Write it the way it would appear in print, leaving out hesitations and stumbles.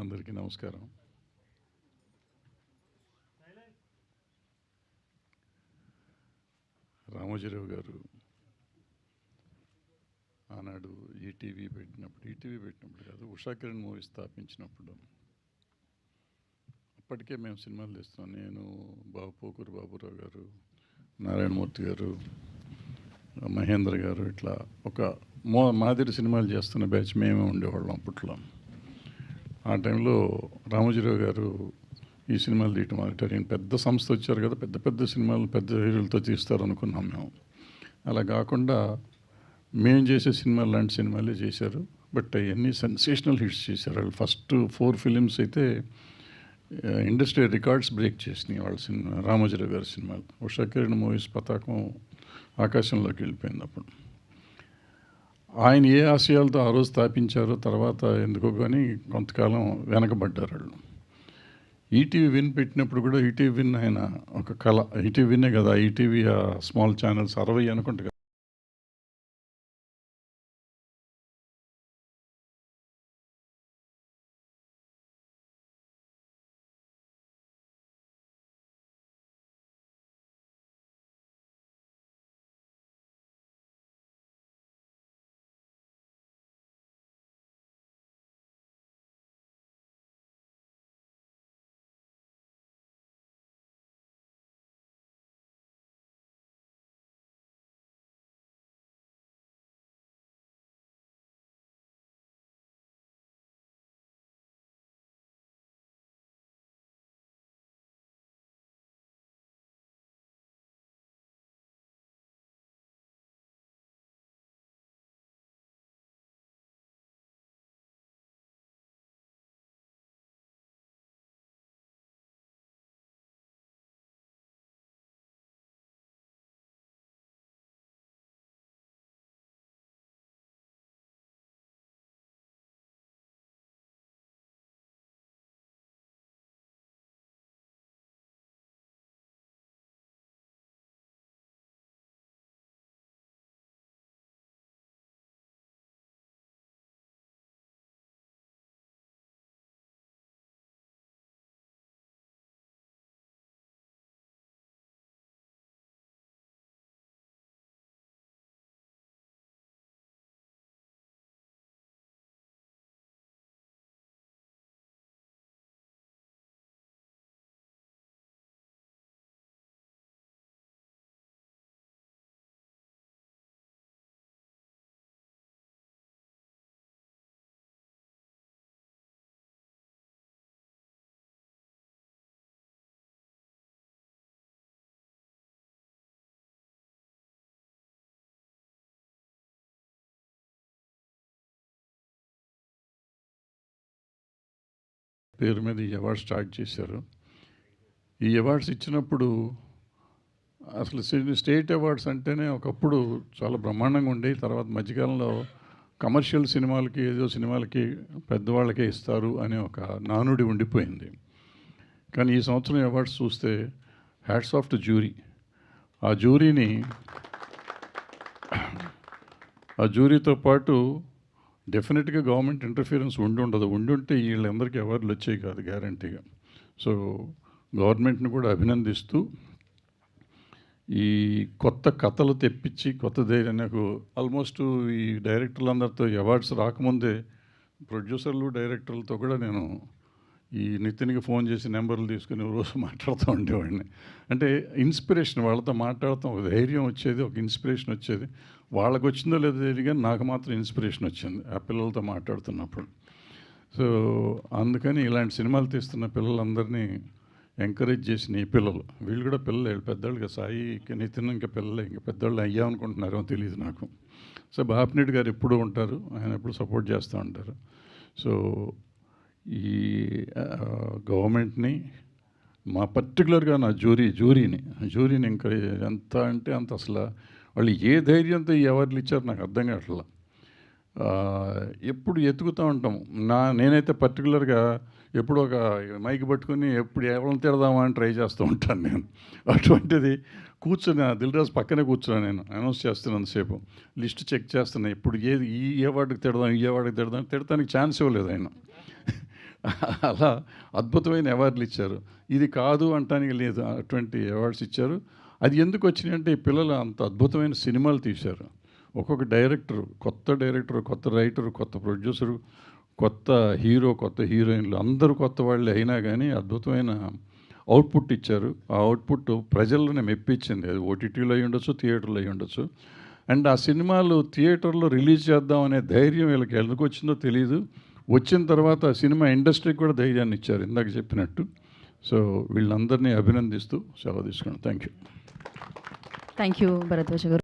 అందరికీ నమస్కారం. రామోజీరావు గారు ఆనాడు ఈటీవీ పెట్టినప్పుడు కాదు, ఉషా కిరణ్ మూవీ స్థాపించినప్పుడు అప్పటికే మేము సినిమాలు తీస్తున్నాం. నేను, పోకూరు బాబురావు గారు, నారాయణమూర్తి గారు, మహేంద్ర గారు, ఇట్లా ఒక మాదిరి సినిమాలు చేస్తున్న బ్యాచ్ మేమే ఉండేవాళ్ళం అప్పట్లో. ఆ టైంలో రామోజీరావు గారు ఈ సినిమాలు తీయటం మొదలెట్టారు. పెద్ద సంస్థ వచ్చారు కదా, పెద్ద పెద్ద సినిమాలు పెద్ద హీరోలతో తీస్తారు అనుకున్నాం మేము. అలా కాకుండా మేము చేసే సినిమాలు లాంటి సినిమాలే చేశారు. బట్ అవన్నీ సెన్సేషనల్ హిట్స్ చేశారు. వాళ్ళు ఫస్ట్ 4 ఫిలిమ్స్ అయితే ఇండస్ట్రీ రికార్డ్స్ బ్రేక్ చేసినాయి వాళ్ళ సినిమా, రామోజీరావు గారి సినిమాలు. ఉషా కిరణ్ మూవీస్ పతాకం ఆకాశంలోకి వెళ్ళిపోయింది అప్పుడు. ఆయన ఏ ఆశయాలతో ఆ రోజు స్థాపించారో తర్వాత ఎందుకో కానీ కొంతకాలం వెనకబడ్డారు వాళ్ళు. ఈటీవీ విన్ పెట్టినప్పుడు కూడా ఈటీవీ విన్ ఆయన ఒక కళ. ఈటీవీ విన్నే కదా, ఈటీవీ స్మాల్ ఛానల్స్ 60 అనుకుంటా కదా. పేరు మీద ఈ అవార్డు స్టార్ట్ చేశారు. ఈ అవార్డ్స్ ఇచ్చినప్పుడు అసలు స్టేట్ అవార్డ్స్ అంటేనే ఒకప్పుడు చాలా బ్రహ్మాండంగా ఉండేవి. తర్వాత మధ్యకాలంలో కమర్షియల్ సినిమాలకి, ఏదో సినిమాలకి పెద్దవాళ్ళకే ఇస్తారు అనే ఒక నానుడి ఉండిపోయింది. కానీ ఈ సంవత్సరం అవార్డ్స్ చూస్తే హ్యాట్స్ ఆఫ్ టు జ్యూరీ. ఆ జ్యూరీతో పాటు డెఫినెట్గా గవర్నమెంట్ ఇంటర్ఫియరెన్స్ ఉండుంటే వీళ్ళందరికీ అవార్డులు వచ్చాయి కాదు గ్యారంటీగా. సో గవర్నమెంట్ని కూడా అభినందిస్తూ ఈ కొత్త కథలు తెప్పించి కొత్త ధైర్యం, నాకు ఆల్మోస్ట్ ఈ డైరెక్టర్లందరితో అవార్డ్స్ రాకముందే ప్రొడ్యూసర్లు డైరెక్టర్లతో కూడా నేను ఈ నితిన్కి ఫోన్ చేసి నెంబర్లు తీసుకుని రోజు మాట్లాడుతూ ఉండేవాడిని. అంటే ఇన్స్పిరేషన్, వాళ్ళతో మాట్లాడతాం, ఒక ధైర్యం వచ్చేది, ఒక ఇన్స్పిరేషన్ వచ్చేది. వాళ్ళకు వచ్చిందో లేదో తెలియదు కానీ నాకు మాత్రం ఇన్స్పిరేషన్ వచ్చింది ఆ పిల్లలతో మాట్లాడుతున్నప్పుడు. సో అందుకని ఇలాంటి సినిమాలు తీస్తున్న పిల్లలందరినీ ఎంకరేజ్ చేసిన ఈ పిల్లలు, వీళ్ళు కూడా పిల్లలు, పెద్దవాళ్ళుగా సాయి నితిన్ ఇంకా పిల్లలే, ఇంకా పెద్దవాళ్ళు అయ్యామనుకుంటున్నారో తెలియదు నాకు. సో బాపినెట్ గారు ఎప్పుడూ ఉంటారు, ఆయన ఎప్పుడు సపోర్ట్ చేస్తూ ఉంటారు. సో ఈ గవర్నమెంట్ని, మా పర్టికులర్గా నా జ్యూరీని ఎంకరేజ్, ఎంత అంటే అంత. అసలు వాళ్ళు ఏ ధైర్యంతో ఈ అవార్డులు ఇచ్చారు నాకు అర్థం కావట్లా. ఎప్పుడు ఎతుకుతూ ఉంటాము. నేనైతే పర్టికులర్గా ఎప్పుడు ఒక మైక్ పట్టుకుని ఎప్పుడు ఎవరిని తిడదామా అని ట్రై చేస్తూ ఉంటాను నేను. అటువంటిది కూర్చొని దిల్రాజు పక్కనే కూర్చున్నాను నేను, అనౌన్స్ చేస్తున్నంతసేపు లిస్ట్ చెక్ చేస్తున్నా. ఇప్పుడు ఏది ఈ అవార్డుకి తిడదాం, ఈ అవార్డుకి తిడతానికి ఛాన్స్ ఇవ్వలేదు ఆయన. అలా అద్భుతమైన అవార్డులు ఇచ్చారు. ఇది కాదు అంటానికి లేదు, అటువంటి అవార్డ్స్ ఇచ్చారు. అది ఎందుకు వచ్చినాయంటే ఈ పిల్లలు అంత అద్భుతమైన సినిమాలు తీశారు. ఒక్కొక్క డైరెక్టరు, కొత్త డైరెక్టరు, కొత్త రైటరు, కొత్త ప్రొడ్యూసరు, కొత్త హీరో, కొత్త హీరోయిన్లు అందరూ కొత్త వాళ్ళే అయినా కానీ అద్భుతమైన అవుట్పుట్ ఇచ్చారు. ఆ అవుట్పుట్ ప్రజలను మెప్పించింది. అది ఓటీటీలో అయి ఉండొచ్చు, థియేటర్లో అయి ఉండొచ్చు. అండ్ ఆ సినిమాలు థియేటర్లో రిలీజ్ చేద్దామనే ధైర్యం వీళ్ళకి ఎందుకు వచ్చిందో తెలియదు. వచ్చిన తర్వాత సినిమా ఇండస్ట్రీకి కూడా ధైర్యాన్ని ఇచ్చారు ఇందాక చెప్పినట్టు. సో వీళ్ళందరినీ అభినందిస్తూ సెలవు తీసుకున్నాను. Thank you. Thank you Bharadwaj గారు.